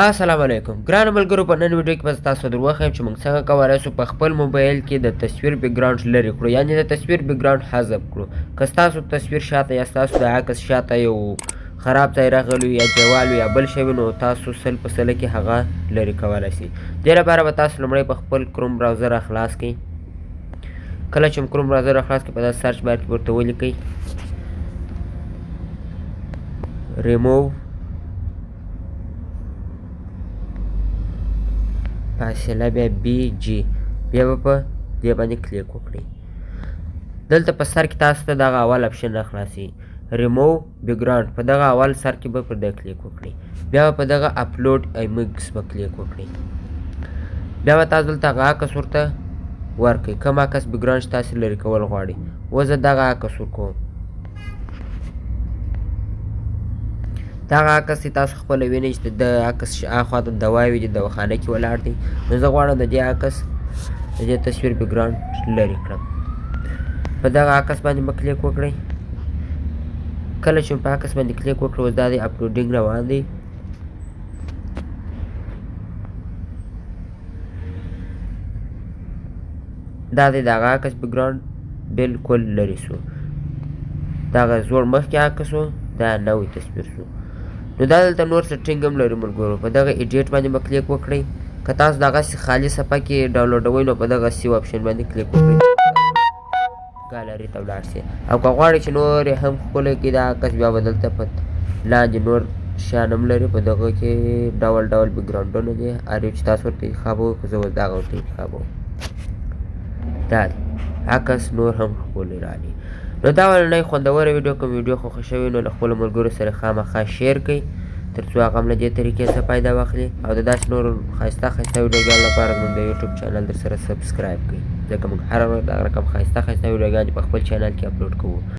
السلام علیکم ګرانو ملګرو، په نن ویډیو کې به تاسو در وښیم چې موږ څنګه کولی شو په خپل موبایل کې د تصویر بیکګراونډ لرې کړو، یعنې د تصویر بیکګراونډ حذف کړو. که ستاسو تصویر شاته یا ستاسو د عکس شاته یو خراب ځای راغلی یا دیوال یا بل شی وي، نو تاسو سل په سله کې هغه لرې کولی شئ. دې لپاره به تاسو لومړی په خپل کروم براوزر راخلاص کړئ. کله چې کروم براوزر راخلاص کړئ، په داسې سرچ بار کې ورته ولیکئ remove فاصله بیا BG، بیا به په دې باندې کلیک وکړئ. دلته په سر کې تاسو ته دغه اول اپشن راخلاصي remove background، په دغه اول سر کې به پر دې کلیک وکړئ. بیا به په دغه upload images به کلیک وکړئ. بیا به تاسو دلته هغه عکس ورته ورکړئ، کوم عکس بیکګراونډ چې تاسو لرې کول غواړئ. اوس زه دغه عکس ورکوم. دغه عکس چې تاسو خپله وینئ چې د عکس شاوخوا ته دواوې دي، دواخانه کې ولاړ دی، نو زه غواړم د دې عکس د دې تصویر بیکګراونډ لرې کړم. په دغه عکس باندې به کلیک وکړئ. کله چې په عکس باندې کلیک وکړئ، اوس دا دی اپلوډینګ روان دی. دا دی دغه عکس بیکګراونډ بلکل لرې سو. دغه زوړ مخکې عکس و، دا نوی تصویر سو. نو دا دلته نور سیټینګ هم لري ملګرو. په دغه ایډیټ باندې به کلیک وکړئ. که تاسو دغسې خالي صفحه کې ډاونلوډوئ، نو په دغه سیو اپشن باندې کلیک وکړئ، ګالري ته ولاړ شئ. او که غواړئ چې نور یې هم ښکلی کړي دا عکس، بیا به دلته په لاندې نور شیان هم لري. په دغه کې ډول ډول بیکګراونډونه دي، هر یو چې تاسو ورته انتخابوئ. خو زه اوس دغه ورته انتخابوم. دا دی عکس نور هم ښکلی راغلی. نو دا ولنۍ خوندوره ویډیو کوم ویډیو خوښه شوې، نو له خپلو ملګرو سره خامخا شیر کړئ، تر څو هغه هم له دې طریقې څخه فایده واخلي. او د داسې نورو ښایسته ښایسته ویډیوګانو لپاره زموږ د یوټیوب چینل در سره سبسکرایب کړئ، ځکه موږ هره ورځ دا رقم ښایسته ښایسته ویډیوګانې په خپل چینل کې اپلوډ کوو.